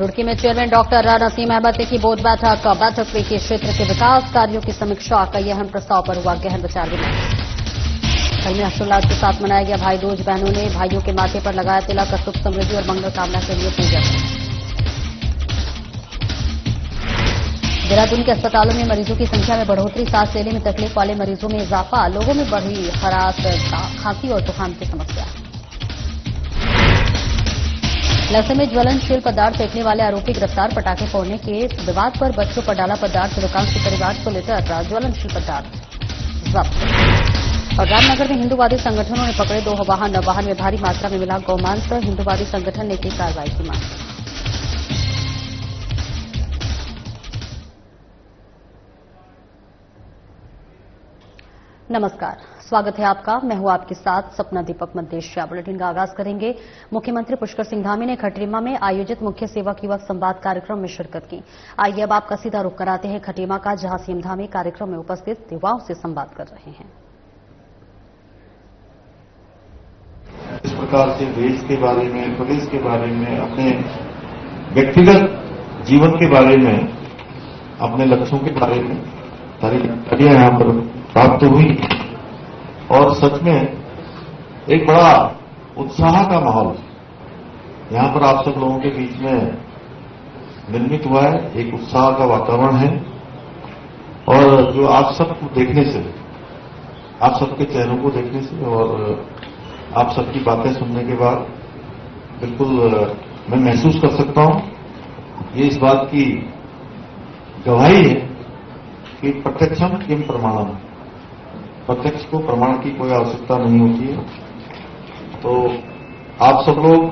रुड़की में chairman doctor Naseem Ahmad ने की बोर्ड बैठक में की क्षेत्र के विकास कार्यों की समीक्षा। कई अहम प्रस्ताव पर हुआ गहन विचार विमर्श। कल में हर्षोल्लास के साथ मनाया गया भाई दूज। बहनों ने भाइयों के माथे पर लगाया तिलक। सुख समृद्धि और मंगल कामना के लिए पूजन। देहरादून के अस्पतालों में मरीजों की संख्या में बढ़ोतरी। सांस लेने में तकलीफ वाले मरीजों में इजाफा। लोगों में बढ़ी खराश, खांसी और जुकाम की समस्या। लहसुन में ज्वलनशील पदार्थ फेंकने वाले आरोपी गिरफ्तार। पटाखे फोड़ने के विवाद पर बच्चों पर डाला पदार्थ। दुकान से करीब 800 लीटर ज्वलनशील पदार्थ जब्त। और रामनगर में हिंदूवादी संगठनों ने पकड़े 2 वाहन। वाहन में भारी मात्रा में मिला गौमांस। हिंदूवादी संगठन ने की कार्रवाई की मांग। नमस्कार, स्वागत है आपका। मैं हूं आपके साथ सपना दीपक मद्देशिया। बुलेटिन का आगाज करेंगे। मुख्यमंत्री पुष्कर सिंह धामी ने खटीमा में आयोजित मुख्य सेवक युवक संवाद कार्यक्रम में शिरकत की। आइए अब आपका सीधा रुख कराते हैं खटीमा का, जहां सीएम धामी कार्यक्रम में उपस्थित युवाओं से संवाद कर रहे हैं। इस प्रकार से देश के बारे में, प्रदेश के बारे में, अपने व्यक्तिगत जीवन के बारे में, अपने लक्ष्यों के बारे में सारी जानकारियां यहां पर प्राप्त हुई और सच में एक बड़ा उत्साह का माहौल यहां पर आप सब लोगों के बीच में निर्मित हुआ है। एक उत्साह का वातावरण है और जो आप सबको देखने से, आप सबके चेहरों को देखने से और आप सबकी बातें सुनने के बाद बिल्कुल मैं महसूस कर सकता हूं, ये इस बात की गवाही है कि प्रत्यक्षम किम प्रमाणम। प्रत्यक्ष को प्रमाण की कोई आवश्यकता नहीं होती है। तो आप सब लोग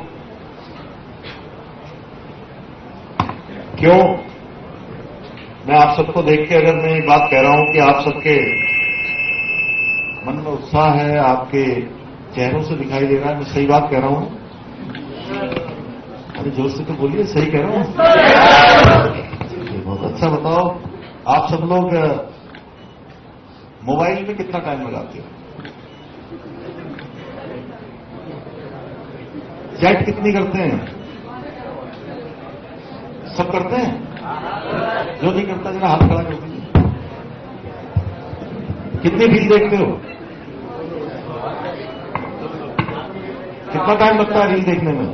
क्यों, मैं आप सबको देख के अगर मैं ये बात कह रहा हूं कि आप सबके मन में उत्साह है, आपके चेहरों से दिखाई दे रहा है, मैं सही बात कह रहा हूं? अरे जोर से तो बोलिए, सही कह रहा हूं? बहुत अच्छा। बताओ, आप सब लोग मोबाइल में कितना टाइम लगाते हो? चैट कितनी करते हैं? सब करते हैं? जो नहीं करता जरा हाथ खड़ा कर दीजिए। कितनी रील देखते हो? कितना टाइम लगता है रील देखने में?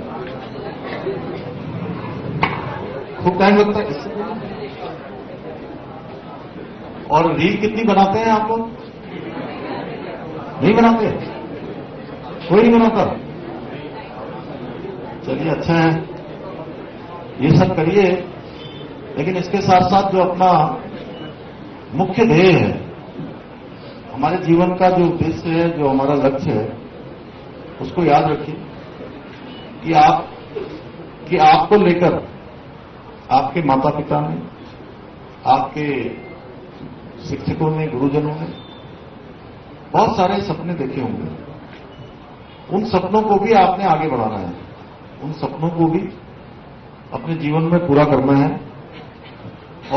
खूब टाइम लगता है। और रील कितनी बनाते हैं आप लोग? नहीं बनाते? कोई नहीं बनाता? चलिए, अच्छा है, ये सब करिए। लेकिन इसके साथ साथ जो अपना मुख्य ध्येय है, हमारे जीवन का जो उद्देश्य है, जो हमारा लक्ष्य है, उसको याद रखिए कि आपको लेकर आपके माता पिता ने, आपके शिक्षकों ने, गुरुजनों ने बहुत सारे सपने देखे होंगे। उन सपनों को भी आपने आगे बढ़ाना है। उन सपनों को भी अपने जीवन में पूरा करना है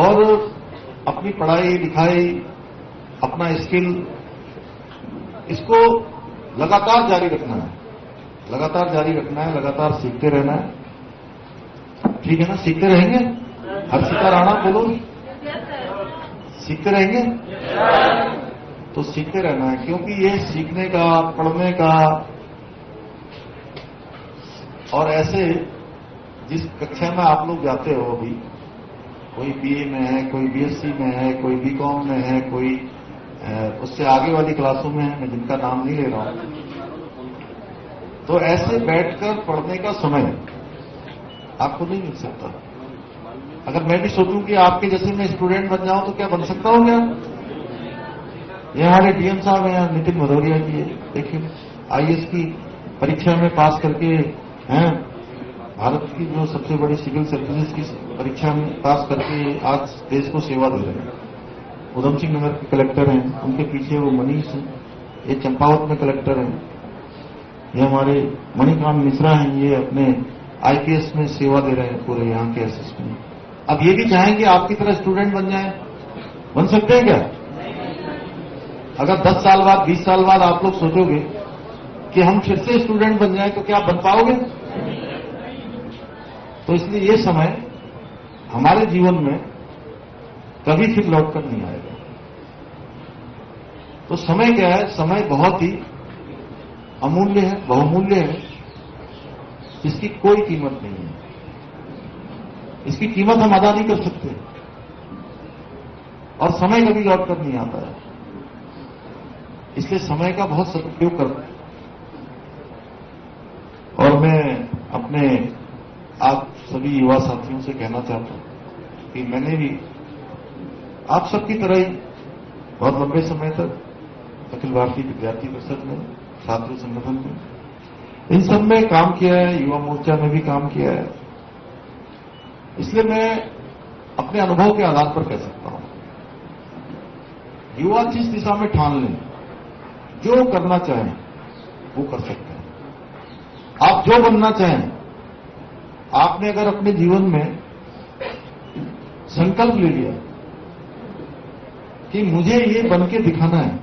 और अपनी पढ़ाई लिखाई, अपना स्किल, इसको लगातार जारी रखना है। लगातार जारी रखना है, लगातार सीखते रहना है। ठीक है ना? सीखते रहेंगे? हर्षिता राणा बोलो, सीखते रहेंगे? तो सीखते रहना है, क्योंकि ये सीखने का, पढ़ने का और ऐसे जिस कक्षा में आप लोग जाते हो, अभी कोई बीए में है, कोई बीएससी में है, कोई बीकॉम में है, कोई उससे आगे वाली क्लासों में है, मैं जिनका नाम नहीं ले रहा हूं, तो ऐसे बैठकर पढ़ने का समय आपको नहीं मिल सकता। अगर मैं भी सोचूं कि आपके जैसे मैं स्टूडेंट बन जाऊं तो क्या बन सकता हूं क्या? ये हमारे डीएम साहब हैं, नितिन भदौरिया जी, देखिए आईएएस की परीक्षा में पास करके हैं, भारत की जो सबसे बड़ी सिविल सर्विसेज की परीक्षा में पास करके आज देश को सेवा दे रहे हैं। उधम सिंह नगर के कलेक्टर हैं, उनके पीछे वो मनीष हैं, ये चंपावत में कलेक्टर हैं। ये हमारे मणिकांत मिश्रा हैं, ये अपने आईपीएस में सेवा दे रहे हैं पूरे यहाँ के एसएसपी में। अब ये भी चाहें कि आपकी तरह स्टूडेंट बन जाएं, बन सकते हैं क्या? अगर 10 साल बाद, 20 साल बाद आप लोग सोचोगे कि हम फिर से स्टूडेंट बन जाएं, तो क्या आप बन पाओगे? तो इसलिए ये समय हमारे जीवन में कभी फिर लौट कर नहीं आएगा। तो समय क्या है, समय बहुत ही अमूल्य है, बहुमूल्य है, इसकी कोई कीमत नहीं है। इसकी कीमत हम अदा नहीं कर सकते और समय कभी लौट कर नहीं आता है, इसलिए समय का बहुत सदुपयोग करते हैं। और मैं अपने आप सभी युवा साथियों से कहना चाहता हूं कि मैंने भी आप सबकी तरह ही बहुत लंबे समय तक अखिल भारतीय विद्यार्थी परिषद में, छात्र संगठन में, इन सब में काम किया है, युवा मोर्चा में भी काम किया है। इसलिए मैं अपने अनुभव के आधार पर कह सकता हूं, युवा जिस दिशा में ठान लें, जो करना चाहें वो कर सकते हैं। आप जो बनना चाहें, आपने अगर अपने जीवन में संकल्प ले लिया कि मुझे ये बन के दिखाना है,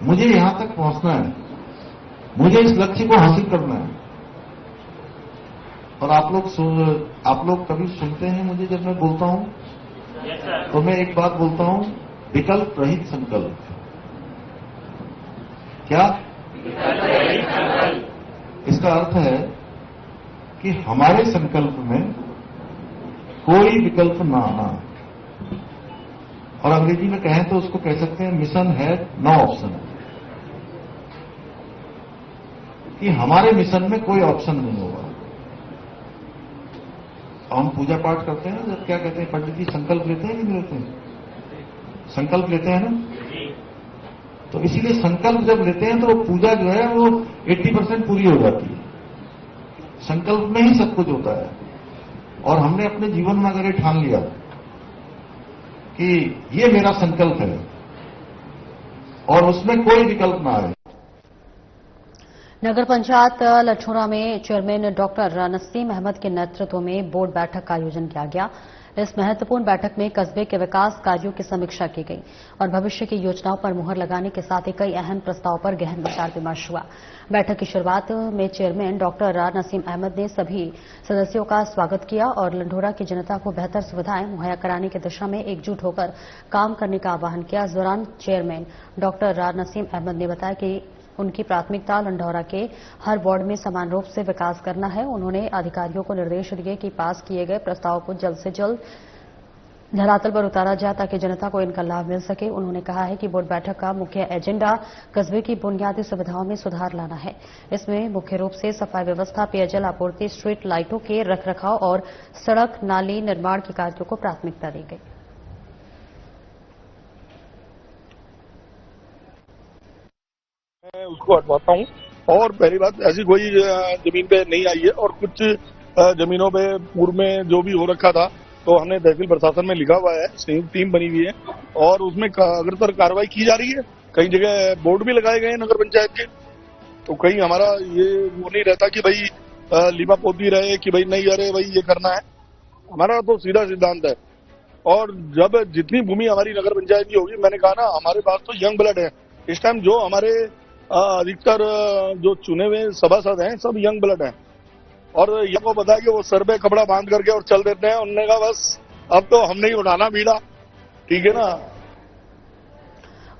मुझे यहां तक पहुंचना है, मुझे इस लक्ष्य को हासिल करना है। और आप लोग कभी सुनते हैं मुझे जब मैं बोलता हूं, तो मैं एक बात बोलता हूं, विकल्प रहित संकल्प। क्या? इसका अर्थ है कि हमारे संकल्प में कोई विकल्प ना आना, और अंग्रेजी में कहें तो उसको कह सकते हैं मिशन है नो ऑप्शन, कि हमारे मिशन में कोई ऑप्शन नहीं होगा। हम पूजा पाठ करते हैं, जब क्या कहते हैं पंडित जी, संकल्प लेते हैं कि नहीं लेते हैं? संकल्प लेते हैं ना। तो इसीलिए संकल्प जब लेते हैं तो वो पूजा जो है वो 80% पूरी हो जाती है। संकल्प में ही सब कुछ होता है। और हमने अपने जीवन में अगर ये ठान लिया कि ये मेरा संकल्प है और उसमें कोई विकल्प ना आए। नगर पंचायत लठोरा में चेयरमैन डॉक्टर नसीम अहमद के नेतृत्व में बोर्ड बैठक का आयोजन किया गया। इस महत्वपूर्ण बैठक में कस्बे के विकास कार्यों की समीक्षा की गई और भविष्य की योजनाओं पर मुहर लगाने के साथ ही कई अहम प्रस्तावों पर गहन विचार विमर्श हुआ। बैठक की शुरुआत में चेयरमैन डॉक्टर नसीम अहमद ने सभी सदस्यों का स्वागत किया और लंढोरा की जनता को बेहतर सुविधाएं मुहैया कराने की दिशा में एकजुट होकर काम करने का आह्वान किया। इस दौरान चेयरमैन डॉक्टर नसीम अहमद ने बताया कि उनकी प्राथमिकता लंढौरा के हर वार्ड में समान रूप से विकास करना है। उन्होंने अधिकारियों को निर्देश दिए कि पास किए गए प्रस्तावों को जल्द से जल्द धरातल पर उतारा जाए ताकि जनता को इनका लाभ मिल सके। उन्होंने कहा है कि बोर्ड बैठक का मुख्य एजेंडा कस्बे की बुनियादी सुविधाओं में सुधार लाना है। इसमें मुख्य रूप से सफाई व्यवस्था, पेयजल आपूर्ति, स्ट्रीट लाइटों के रखरखाव और सड़क नाली निर्माण के कार्यों को प्राथमिकता दी गई। मैं उसको हटवाता हूँ। और पहली बात, ऐसी कोई जमीन पे नहीं आई है और कुछ जमीनों पे पूर्व में जो भी हो रखा था तो हमने तहसील प्रशासन में लिखा हुआ है, संयुक्त टीम बनी हुई है और उसमें अग्रतर कार्रवाई की जा रही है। कई जगह बोर्ड भी लगाए गए हैं नगर पंचायत के, तो कहीं हमारा ये वो नहीं रहता कि भाई लिपा पोती रहे कि भाई नहीं अरे भाई ये करना है। हमारा तो सीधा सिद्धांत है। और जब जितनी भूमि हमारी नगर पंचायत की होगी, मैंने कहा ना हमारे पास तो यंग ब्लड है इस टाइम, जो हमारे अधिकतर जो चुने हुए सभासद हैं सब यंग ब्लड हैं और ये को पता है कि वो सर पे कपड़ा बांध करके और चल देते हैं। उन्होंने कहा बस अब तो हमने ही उठाना बीड़ा, ठीक है ना।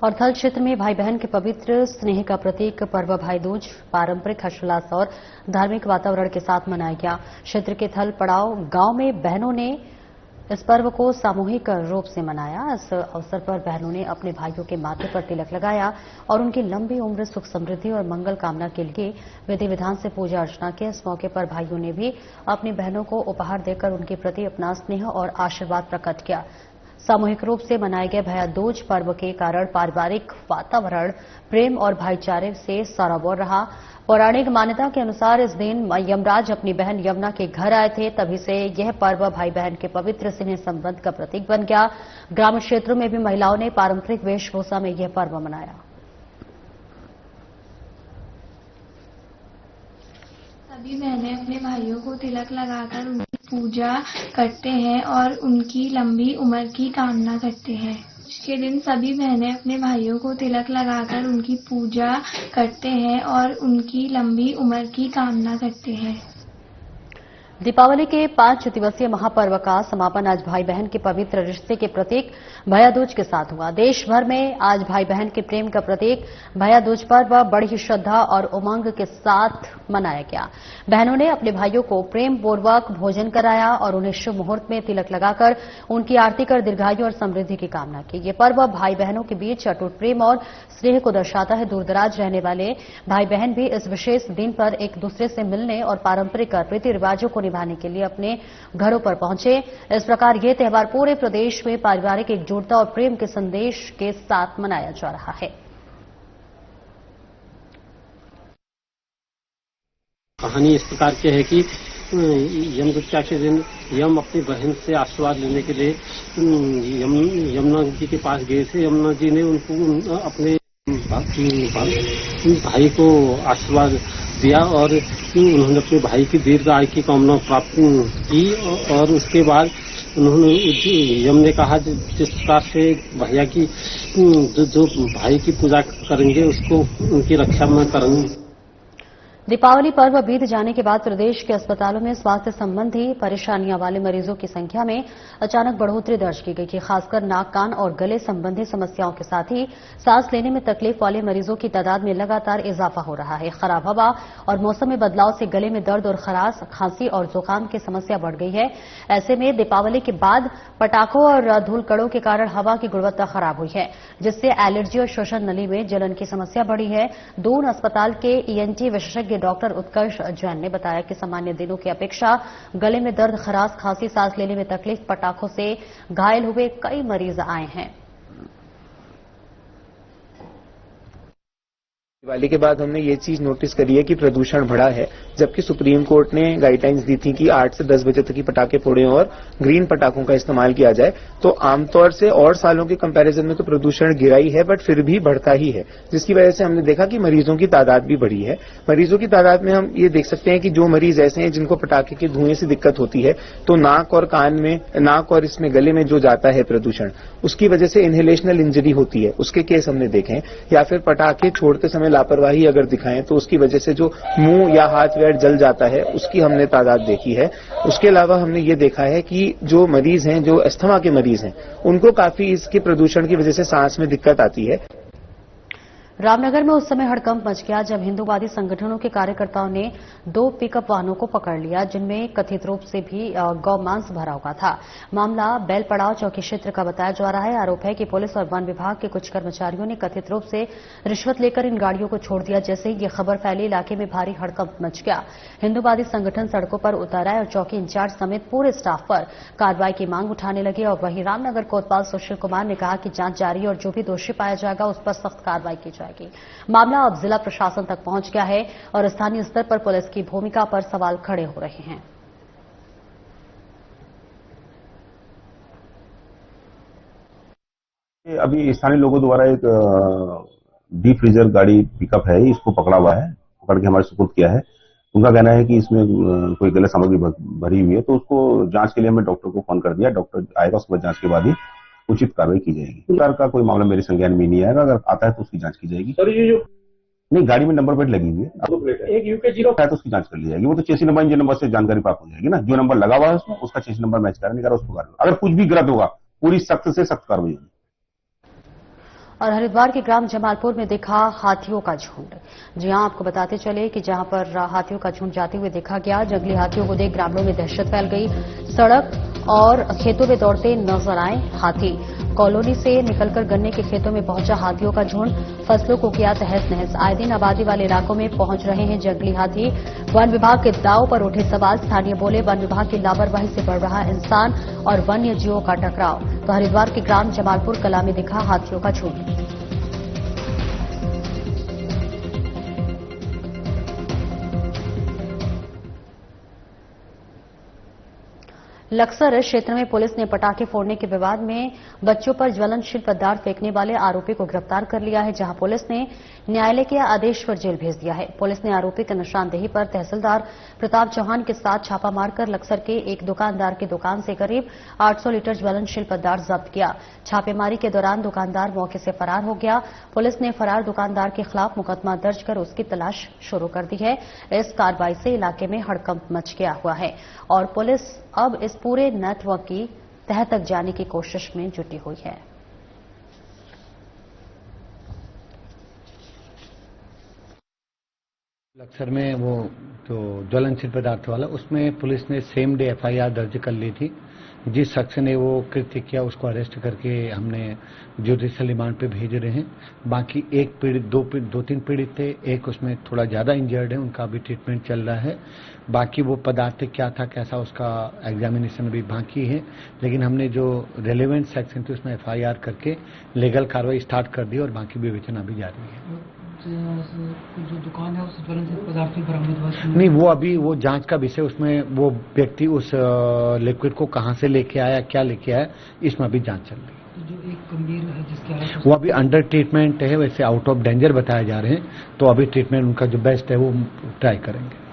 और थल क्षेत्र में भाई बहन के पवित्र स्नेह का प्रतीक पर्व भाई दूज पारंपरिक हर्षोल्लास और धार्मिक वातावरण के साथ मनाया गया। क्षेत्र के थल पड़ाव गांव में बहनों ने इस पर्व को सामूहिक रूप से मनाया। इस अवसर पर बहनों ने अपने भाइयों के माथे पर तिलक लगाया और उनकी लंबी उम्र, सुख समृद्धि और मंगल कामना के लिए विधि विधान से पूजा अर्चना की। इस मौके पर भाइयों ने भी अपनी बहनों को उपहार देकर उनके प्रति अपना स्नेह और आशीर्वाद प्रकट किया। सामूहिक रूप से मनाए गए भैया दूज पर्व के कारण पारिवारिक वातावरण प्रेम और भाईचारे से सराबोर रहा। पौराणिक मान्यता के अनुसार इस दिन यमराज अपनी बहन यमुना के घर आए थे, तभी से यह पर्व भाई बहन के पवित्र स्नेह संबंध का प्रतीक बन गया। ग्रामीण क्षेत्रों में भी महिलाओं ने पारंपरिक वेशभूषा में यह पर्व मनाया। सभी बहनें अपने भाइयों को तिलक लगाकर उनकी पूजा करते हैं और उनकी लंबी उम्र की कामना करते हैं। इसके दिन सभी बहनें अपने भाइयों को तिलक लगाकर उनकी पूजा करते हैं और उनकी लंबी उम्र की कामना करते हैं। दीपावली के 5 दिवसीय महापर्व का समापन आज भाई बहन के पवित्र रिश्ते के प्रतीक भैया दूज के साथ हुआ। देश भर में आज भाई बहन के प्रेम का प्रतीक भैया दूज पर्व बड़ी ही श्रद्धा और उमंग के साथ मनाया गया। बहनों ने अपने भाइयों को प्रेम पूर्वक भोजन कराया और उन्हें शुभ मुहूर्त में तिलक लगाकर उनकी आरती कर दीर्घायु और समृद्धि की कामना की। ये पर्व भाई बहनों के बीच अटूट प्रेम और स्नेह को दर्शाता है। दूरदराज रहने वाले भाई बहन भी इस विशेष दिन पर एक दूसरे से मिलने और पारंपरिक रीति रिवाजों को निभाने के लिए अपने घरों पर पहुंचे। इस प्रकार यह त्योहार पूरे प्रदेश में पारिवारिक एकजुटता और प्रेम के संदेश के साथ मनाया जा रहा है। कहानी इस प्रकार की है कि यम द्वितीया के दिन यम अपनी बहन से आशीर्वाद लेने के लिए यमुना जी के पास गए थे। यमुना जी ने उनको अपने भाई को आशीर्वाद दिया और उन्होंने अपने भाई की दीर्घ आयु की कामना प्राप्त की और उसके बाद उन्होंने यम ने कहा जिस प्रकार से भैया की जो भाई की पूजा करेंगे उसको उनकी रक्षा में करेंगे। दीपावली पर्व बीत जाने के बाद प्रदेश के अस्पतालों में स्वास्थ्य संबंधी परेशानियां वाले मरीजों की संख्या में अचानक बढ़ोतरी दर्ज की गई है। खासकर नाक, कान और गले संबंधी समस्याओं के साथ ही सांस लेने में तकलीफ वाले मरीजों की तादाद में लगातार इजाफा हो रहा है। खराब हवा और मौसम में बदलाव से गले में दर्द और खराश, खांसी और जुकाम की समस्या बढ़ गई है। ऐसे में दीपावली के बाद पटाखों और धूलकड़ों के कारण हवा की गुणवत्ता खराब हुई है, जिससे एलर्जी और श्वसन नली में जलन की समस्या बढ़ी है। दून अस्पताल के ईएनटी विशेषज्ञ डॉक्टर उत्कर्ष जैन ने बताया कि सामान्य दिनों की अपेक्षा गले में दर्द, खराश, खांसी, सांस लेने में तकलीफ, पटाखों से घायल हुए कई मरीज आए हैं। दिवाली के बाद हमने ये चीज नोटिस करी है कि प्रदूषण बढ़ा है, जबकि सुप्रीम कोर्ट ने गाइडलाइंस दी थी कि 8 से 10 बजे तक की पटाखे फोड़े और ग्रीन पटाखों का इस्तेमाल किया जाए। तो आमतौर से और सालों के कंपैरिजन में तो प्रदूषण गिरा ही है, बट फिर भी बढ़ता ही है, जिसकी वजह से हमने देखा कि मरीजों की तादाद भी बढ़ी है। मरीजों की तादाद में हम ये देख सकते हैं कि जो मरीज ऐसे हैं जिनको पटाखे के धुएं से दिक्कत होती है, तो नाक और इसमें गले में जो जाता है प्रदूषण, उसकी वजह से इनहेलेशनल इंजरी होती है, उसके केस हमने देखे हैं। या फिर पटाखे छोड़ते समय लापरवाही अगर दिखाएं तो उसकी वजह से जो मुंह या हाथ वैर जल जाता है, उसकी हमने तादाद देखी है। उसके अलावा हमने ये देखा है कि जो मरीज हैं, जो अस्थमा के मरीज हैं, उनको काफी इसके प्रदूषण की वजह से सांस में दिक्कत आती है। रामनगर में उस समय हड़कंप मच गया जब हिंदूवादी संगठनों के कार्यकर्ताओं ने 2 पिकअप वाहनों को पकड़ लिया, जिनमें कथित रूप से भी गौमांस भरा हुआ था। मामला बेलपड़ाव चौकी क्षेत्र का बताया जा रहा है। आरोप है कि पुलिस और वन विभाग के कुछ कर्मचारियों ने कथित रूप से रिश्वत लेकर इन गाड़ियों को छोड़ दिया। जैसे ही ये खबर फैली, इलाके में भारी हड़कंप मच गया। हिंदूवादी संगठन सड़कों पर उतर आए और चौकी इंचार्ज समेत पूरे स्टाफ पर कार्रवाई की मांग उठाने लगे। और वहीं रामनगर कोतवाल सुशील कुमार ने कहा कि जांच जारी है और जो भी दोषी पाया जाएगा उस पर सख्त कार्रवाई की जाएगी। मामला अब जिला प्रशासन तक पहुंच गया है और स्थानीय स्तर पर पुलिस की भूमिका पर सवाल खड़े हो रहे हैं। अभी स्थानीय लोगों द्वारा एक डीप फ्रीजर गाड़ी पिकअप है, इसको पकड़ा हुआ है, पकड़ के हमारे सुपुर्द किया है। उनका कहना है कि इसमें कोई गलत सामग्री भरी हुई है, तो उसको जांच के लिए हमने डॉक्टर को फोन कर दिया। डॉक्टर आएगा, उसके बाद जांच के बाद ही उचित कार्रवाई की जाएगी। सरकार का कोई मामला मेरे संज्ञान में नहीं आएगा, अगर आता है तो उसकी जांच की जाएगी। सर ये जो नहीं, गाड़ी में नंबर प्लेट लगी हुई है, एक यूके 0 है, तो उसकी जांच कर ली जाएगी। वो तो चेसी नंबर, इंजन नंबर से जानकारी प्राप्त हो जाएगी ना, जो नंबर लगा हुआ है उसमें, उसका चेसी नंबर मैच करा नहीं करा उसको कार्रवाई। अगर कुछ भी गलत होगा, पूरी सख्त से सख्त कार्रवाई होगी। और हरिद्वार के ग्राम जमालपुर में देखा हाथियों का झुंड। जी हां, आपको बताते चले कि जहां पर हाथियों का झुंड जाते हुए देखा गया, जंगली हाथियों को देख ग्रामीणों में दहशत फैल गई। सड़क और खेतों में दौड़ते नजर आए हाथी। कॉलोनी से निकलकर गन्ने के खेतों में पहुंचा हाथियों का झुंड, फसलों को किया तहस नहस। आए दिन आबादी वाले इलाकों में पहुंच रहे हैं जंगली हाथी। वन विभाग के दाव पर उठे सवाल। स्थानीय बोले, वन विभाग की लापरवाही से बढ़ रहा इंसान और वन्य जीवों का टकराव। तो हरिद्वार के ग्राम जमालपुर कला में दिखा हाथियों का झुंड। लक्सर क्षेत्र में पुलिस ने पटाखे फोड़ने के विवाद में बच्चों पर ज्वलनशील पदार्थ फेंकने वाले आरोपी को गिरफ्तार कर लिया है, जहां पुलिस ने न्यायालय के आदेश पर जेल भेज दिया है। पुलिस ने आरोपी की निशानदेही पर तहसीलदार प्रताप चौहान के साथ छापा मारकर लक्सर के एक दुकानदार की दुकान से करीब 800 लीटर ज्वलनशील पदार्थ जब्त किया। छापेमारी के दौरान दुकानदार मौके से फरार हो गया। पुलिस ने फरार दुकानदार के खिलाफ मुकदमा दर्ज कर उसकी तलाश शुरू कर दी है। इस कार्रवाई से इलाके में हड़कंप मच गया हुआ है और पुलिस अब इस पूरे नेटवर्क की तह तक जाने की कोशिश में जुटी हुई है। लक्सर में वो जो ज्वलनशील पदार्थ वाला, उसमें पुलिस ने सेम डे एफआईआर दर्ज कर ली थी। जिस शख्स ने वो कृत्य किया उसको अरेस्ट करके हमने जुडिशियल रिमांड पे भेज रहे हैं। बाकी एक पीड़ित दो तीन पीड़ित थे, एक उसमें थोड़ा ज्यादा इंजर्ड है, उनका भी ट्रीटमेंट चल रहा है। बाकी वो पदार्थ क्या था कैसा उसका एग्जामिनेशन अभी बाकी है, लेकिन हमने जो रेलेवेंट सेक्शन थे उसमें एफआईआर करके लीगल कार्रवाई स्टार्ट कर दी और बाकी विवेचना अभी जारी है। जो दुकान है उस ज्वलनशील पदार्थ की बरामद हुआ नहीं, वो अभी वो जांच का विषय, उसमें वो व्यक्ति उस लिक्विड को कहां से लेके आया, क्या लेके आया, इसमें अभी जांच चल रही है। जो एक गंभीर है जिसके वो अभी अंडर ट्रीटमेंट है, वैसे आउट ऑफ डेंजर बताए जा रहे हैं, तो अभी ट्रीटमेंट उनका जो बेस्ट है वो ट्राई करेंगे।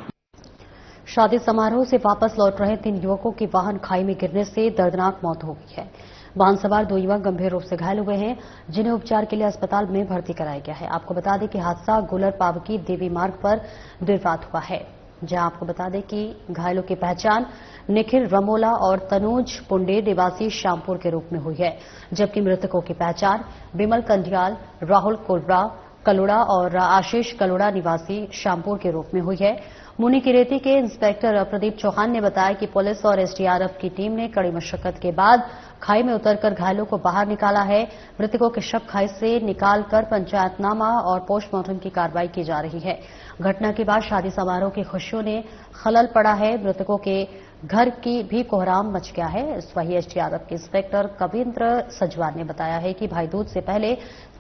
शादी समारोह से वापस लौट रहे 3 युवकों की वाहन खाई में गिरने से दर्दनाक मौत हो गई है। वाहन सवार 2 युवक गंभीर रूप से घायल हुए हैं, जिन्हें उपचार के लिए अस्पताल में भर्ती कराया गया है। आपको बता दें कि हादसा गुलर पावकी देवी मार्ग पर देर रात हुआ है, जहां आपको बता दें कि घायलों की पहचान निखिल रमोला और तनुज पुंडे निवासी श्यामपुर के रूप में हुई है, जबकि मृतकों की पहचान विमल कंडियाल, राहुल कोलरा कलोड़ा और आशीष कलोड़ा निवासी श्यामपुर के रूप में हुई है। मुनि किरेती के इंस्पेक्टर प्रदीप चौहान ने बताया कि पुलिस और एसडीआरएफ की टीम ने कड़ी मशक्कत के बाद खाई में उतरकर घायलों को बाहर निकाला है। मृतकों के शव खाई से निकालकर पंचायतनामा और पोस्टमार्टम की कार्रवाई की जा रही है। घटना के बाद शादी समारोह की खुशियों ने खलल पड़ा है। मृतकों के घर की भी कोहराम मच गया है। वहीं एसडीआरएफ के इंस्पेक्टर कविंद्र सजवान ने बताया है कि भाई दूज से पहले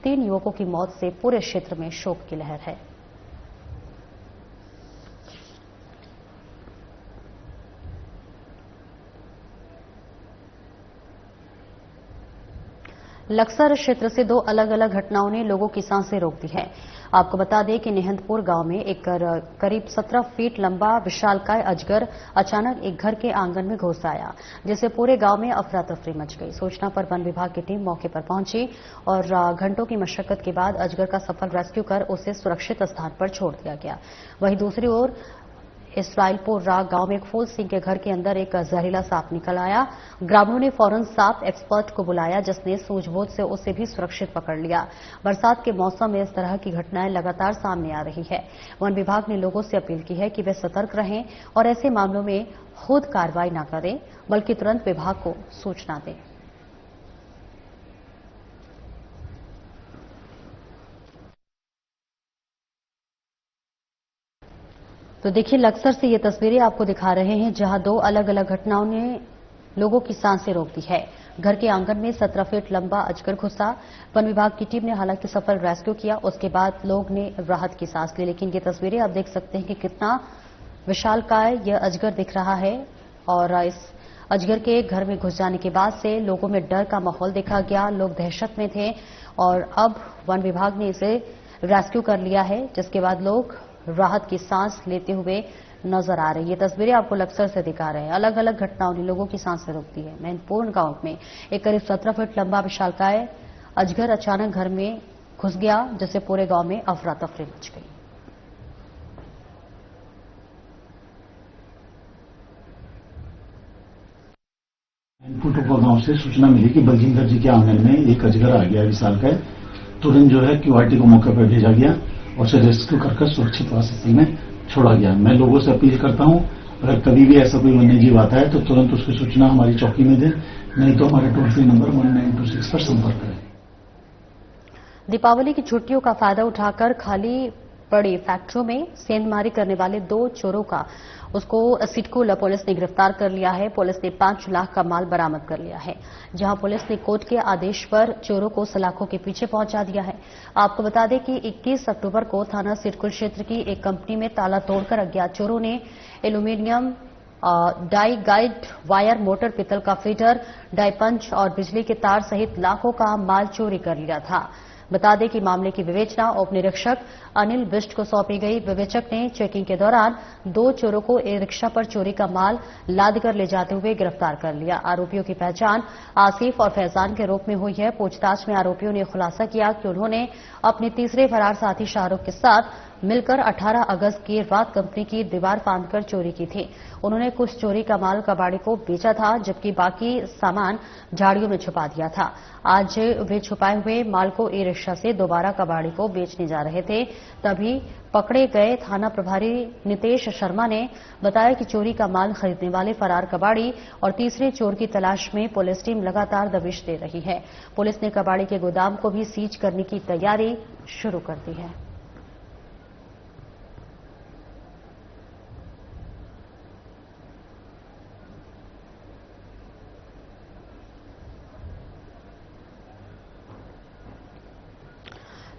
3 युवकों की मौत से पूरे क्षेत्र में शोक की लहर है। लक्सर क्षेत्र से 2 अलग अलग घटनाओं ने लोगों की सांसें रोक दी है। आपको बता दें कि नेहंदपुर गांव में एक करीब 17 फीट लंबा विशालकाय अजगर अचानक एक घर के आंगन में घुस आया, जिससे पूरे गांव में अफरा तफरी मच गई। सूचना पर वन विभाग की टीम मौके पर पहुंची और घंटों की मशक्कत के बाद अजगर का सफल रेस्क्यू कर उसे सुरक्षित स्थान पर छोड़ दिया गया। वहीं दूसरी ओर इसराइलपुर राग गांव में एक फूल सिंह के घर के अंदर एक जहरीला सांप निकल आया। ग्रामीणों ने फौरन सांप एक्सपर्ट को बुलाया, जिसने सूझबूझ से उसे भी सुरक्षित पकड़ लिया। बरसात के मौसम में इस तरह की घटनाएं लगातार सामने आ रही है। वन विभाग ने लोगों से अपील की है कि वे सतर्क रहें और ऐसे मामलों में खुद कार्रवाई न करें, बल्कि तुरंत विभाग को सूचना दें। तो देखिए, लक्सर से ये तस्वीरें आपको दिखा रहे हैं, जहां 2 अलग अलग घटनाओं ने लोगों की सांसें रोक दी है। घर के आंगन में 17 फीट लंबा अजगर घुसा। वन विभाग की टीम ने हालांकि सफल रेस्क्यू किया। उसके बाद लोग ने राहत की सांस ली, लेकिन ये तस्वीरें आप देख सकते हैं कि कितना विशालकाय यह अजगर दिख रहा है। और इस अजगर के घर में घुस जाने के बाद से लोगों में डर का माहौल देखा गया। लोग दहशत में थे और अब वन विभाग ने इसे रेस्क्यू कर लिया है, जिसके बाद लोग राहत की सांस लेते हुए नजर आ रही है। तस्वीरें आपको लक्सर से दिखा रहे हैं। अलग अलग घटनाओं ने लोगों की सांसें रोक दी है। मैनपुर गांव में एक करीब 17 फीट लंबा विशालकाय अजगर अचानक घर में घुस गया, जिससे पूरे गांव में अफरा तफरी मच गई। मैनपुर गांव से सूचना मिली कि बलजिंदर जी के आंगन में एक अजगर आ गया विशालकाय। तुरंत जो है क्यूआरटी को मौके पर भेजा गया और उसे रेस्क्यू कर सुरक्षित वासस्थल में छोड़ा गया। मैं लोगों से अपील करता हूं, अगर कभी भी ऐसा कोई वन्यजीव आता है तो तुरंत उसकी सूचना हमारी चौकी में दें, नहीं तो हमारे टोल फ्री नंबर 1926 पर संपर्क करें। दीपावली की छुट्टियों का फायदा उठाकर खाली पड़ी फैक्ट्रियों में सेंधमारी करने वाले 2 चोरों का उसको सिटकुल पुलिस ने गिरफ्तार कर लिया है। पुलिस ने 5 लाख का माल बरामद कर लिया है, जहां पुलिस ने कोर्ट के आदेश पर चोरों को सलाखों के पीछे पहुंचा दिया है। आपको बता दें कि 21 अक्टूबर को थाना सिटकुल क्षेत्र की एक कंपनी में ताला तोड़कर अज्ञात चोरों ने aluminium die guide wire, motor, पीतल का फीडर, डाई पंच और बिजली के तार सहित लाखों का माल चोरी कर लिया था। बता दें कि मामले की विवेचना उप निरीक्षक अनिल बिष्ट को सौंपी गई। विवेचक ने चेकिंग के दौरान 2 चोरों को ई रिक्शा पर चोरी का माल लादकर ले जाते हुए गिरफ्तार कर लिया। आरोपियों की पहचान आसिफ और फैजान के रूप में हुई है। पूछताछ में आरोपियों ने खुलासा किया कि उन्होंने अपने तीसरे फरार साथी शाहरुख के साथ मिलकर 18 अगस्त की रात कंपनी की दीवार फांदकर चोरी की थी। उन्होंने कुछ चोरी का माल कबाड़ी को बेचा था, जबकि बाकी सामान झाड़ियों में छुपा दिया था। आज वे छुपाए हुए माल को ई रिक्शा से दोबारा कबाड़ी को बेचने जा रहे थे, तभी पकड़े गए थाना प्रभारी नितेश शर्मा ने बताया कि चोरी का माल खरीदने वाले फरार कबाड़ी और तीसरे चोर की तलाश में पुलिस टीम लगातार दबिश दे रही है। पुलिस ने कबाड़ी के गोदाम को भी सीज करने की तैयारी शुरू कर दी है।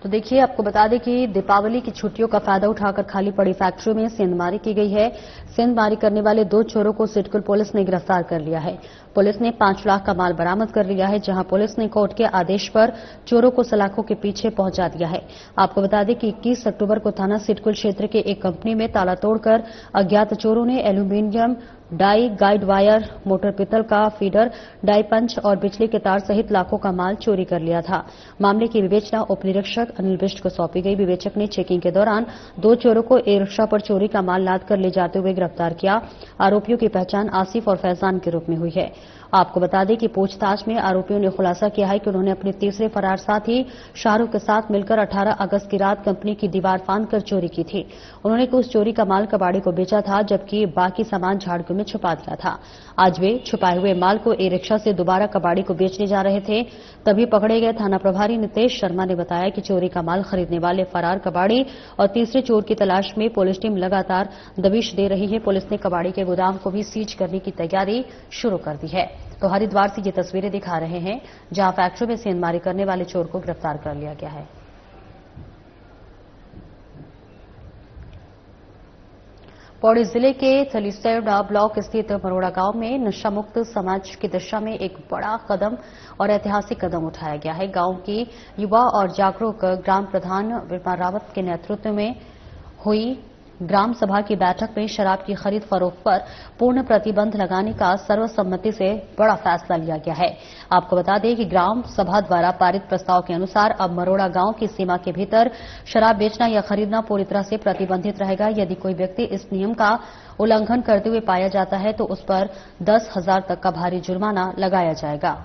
तो देखिए, आपको बता दें कि दीपावली की छुट्टियों का फायदा उठाकर खाली पड़ी फैक्ट्रियों में सेंधमारी की गई है। सेंधमारी करने वाले 2 चोरों को सिडकुल पुलिस ने गिरफ्तार कर लिया है। पुलिस ने 5 लाख का माल बरामद कर लिया है, जहां पुलिस ने कोर्ट के आदेश पर चोरों को सलाखों के पीछे पहुंचा दिया है। आपको बता दें कि 21 अक्टूबर को थाना सिडकुल क्षेत्र के एक कंपनी में ताला तोड़कर अज्ञात चोरों ने aluminium, die guide wire, motor, पीतल का फीडर, डाई पंच और बिजली के तार सहित लाखों का माल चोरी कर लिया था। मामले की विवेचना उप निरीक्षक अनिल बिष्ट को सौंपी गई। विवेचक ने चेकिंग के दौरान 2 चोरों को ई रिक्शा पर चोरी का माल लादकर ले जाते हुए गिरफ्तार किया। आरोपियों की पहचान आसिफ और फैजान के रूप में हुई है। आपको बता दें कि पूछताछ में आरोपियों ने खुलासा किया है कि उन्होंने अपने तीसरे फरार साथी शाहरुख के साथ मिलकर 18 अगस्त की रात कंपनी की दीवार फांदकर चोरी की थी। उन्होंने कुछ चोरी का माल कबाड़ी को बेचा था, जबकि बाकी सामान झाड़ियों में छुपा दिया था। आज वे छुपाए हुए माल को ई रिक्शा से दोबारा कबाड़ी को बेचने जा रहे थे, तभी पकड़े गए थाना प्रभारी नितेश शर्मा ने बताया कि चोरी का माल खरीदने वाले फरार कबाड़ी और तीसरे चोर की तलाश में पुलिस टीम लगातार दबिश दे रही है। पुलिस ने कबाड़ी के गोदाम को भी सीज करने की तैयारी शुरू कर दी है। तो हरिद्वार से ये तस्वीरें दिखा रहे हैं, जहां फैक्ट्री में सेंधमारी करने वाले चोर को गिरफ्तार कर लिया गया है। पौड़ी जिले के थलीसैड़ ब्लॉक स्थित मरोड़ा गांव में नशा मुक्त समाज की दिशा में एक बड़ा कदम और ऐतिहासिक कदम उठाया गया है। गांव की युवा और जागरूक ग्राम प्रधान विरमा रावत के नेतृत्व में हुई ग्राम सभा की बैठक में शराब की खरीद फरोख्त पर पूर्ण प्रतिबंध लगाने का सर्वसम्मति से बड़ा फैसला लिया गया है। आपको बता दें कि ग्राम सभा द्वारा पारित प्रस्ताव के अनुसार अब मरोड़ा गांव की सीमा के भीतर शराब बेचना या खरीदना पूरी तरह से प्रतिबंधित रहेगा। यदि कोई व्यक्ति इस नियम का उल्लंघन करते हुए पाया जाता है तो उस पर 10,000 तक का भारी जुर्माना लगाया जाएगा।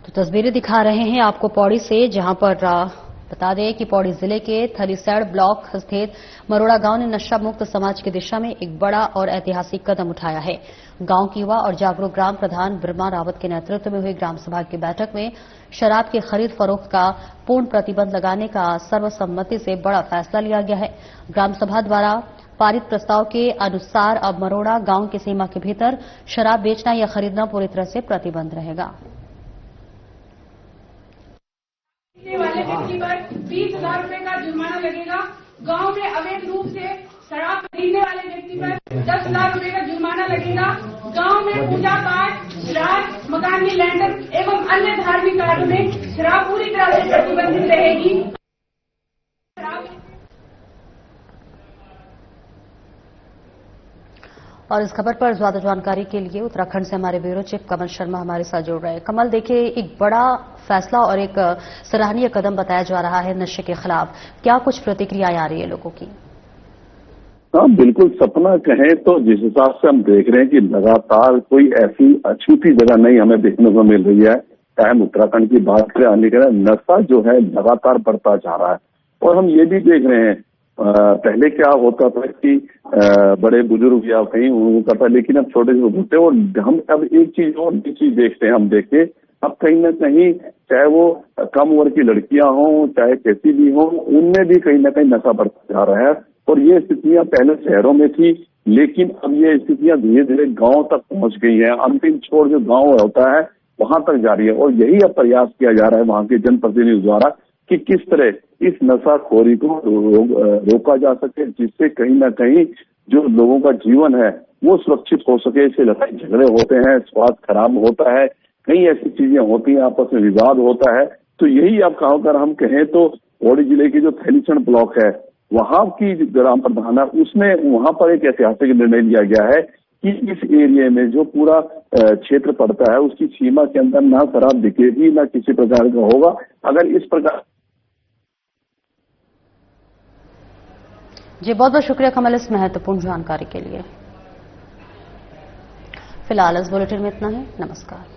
तस्वीरें दिखा रहे हैं आपको पौड़ी से, जहां पर बता दें कि पौड़ी जिले के थलीसैड़ ब्लॉक स्थित मरोड़ा गांव ने नशा मुक्त समाज की दिशा में एक बड़ा और ऐतिहासिक कदम उठाया है। गांव की युवा और जागरूक ग्राम प्रधान विरमा रावत के नेतृत्व में हुई ग्राम सभा की बैठक में शराब की खरीद फरोख्त का पूर्ण प्रतिबंध लगाने का सर्वसम्मति से बड़ा फैसला लिया गया है। ग्राम सभा द्वारा पारित प्रस्ताव के अनुसार अब मरोड़ा गांव की सीमा के भीतर शराब बेचना या खरीदना पूरी तरह से प्रतिबंध रहेगा। वाले व्यक्ति पर 20,000 रुपए का जुर्माना लगेगा। गांव में अवैध रूप से शराब खरीदने वाले व्यक्ति पर 10 लाख रुपए का जुर्माना लगेगा। गांव में पूजा पाठ, श्राद्ध, मकानी लैंडर एवं अन्य धार्मिक कार्यों में शराब पूरी तरह से प्रतिबंधित रहेगी। और इस खबर पर ज्यादा जानकारी के लिए उत्तराखंड से हमारे ब्यूरो चीफ कमल शर्मा हमारे साथ जुड़ रहे हैं। कमल, देखिए, एक बड़ा फैसला और एक सराहनीय कदम बताया जा रहा है नशे के खिलाफ। क्या कुछ प्रतिक्रियाएं आ रही है लोगों की? हाँ, बिल्कुल। सपना कहें तो जिस हिसाब से हम देख रहे हैं कि लगातार कोई ऐसी अछूती जगह नहीं हमें देखने को मिल रही है, चाहे हम उत्तराखंड की बात करें, लेकिन नशा जो है लगातार बढ़ता जा रहा है। और हम ये भी देख रहे हैं, पहले क्या होता था कि बड़े बुजुर्ग या कहीं होता था, लेकिन अब छोटे छोटे होते हैं। और हम अब एक चीज और भी चीज देखते हैं, हम देखें अब कहीं ना कहीं चाहे वो कम उम्र की लड़कियां हों चाहे कैसी भी हों, उनमें भी कहीं ना कहीं नशा बढ़ता जा रहा है। और ये स्थितियां पहले शहरों में थी, लेकिन अब ये स्थितियां धीरे धीरे गांव तक पहुंच गई हैं। अंतिम छोर जो गांव होता है वहां तक जारी है। और यही अब प्रयास किया जा रहा है वहां के जनप्रतिनिधियों द्वारा कि किस तरह इस नशाखोरी को रोका जा सके, जिससे कहीं ना कहीं जो लोगों का जीवन है वो सुरक्षित हो सके। इससे लड़ाई झगड़े होते हैं, स्वास्थ्य खराब होता है, कई ऐसी चीजें होती हैं, आपस में विवाद होता है। तो यही आप अगर हम कहें तो पौड़ी जिले की जो थैलीसण ब्लॉक है वहां की ग्राम प्रधान है, उसमें वहां पर एक ऐतिहासिक निर्णय लिया गया है कि इस एरिया में जो पूरा क्षेत्र पड़ता है उसकी सीमा के अंदर ना शराब बिकेगी, ना किसी प्रकार का होगा। अगर इस प्रकार जी, बहुत बहुत शुक्रिया कमल इस महत्वपूर्ण जानकारी के लिए। फिलहाल इस बुलेटिन में इतना ही। नमस्कार।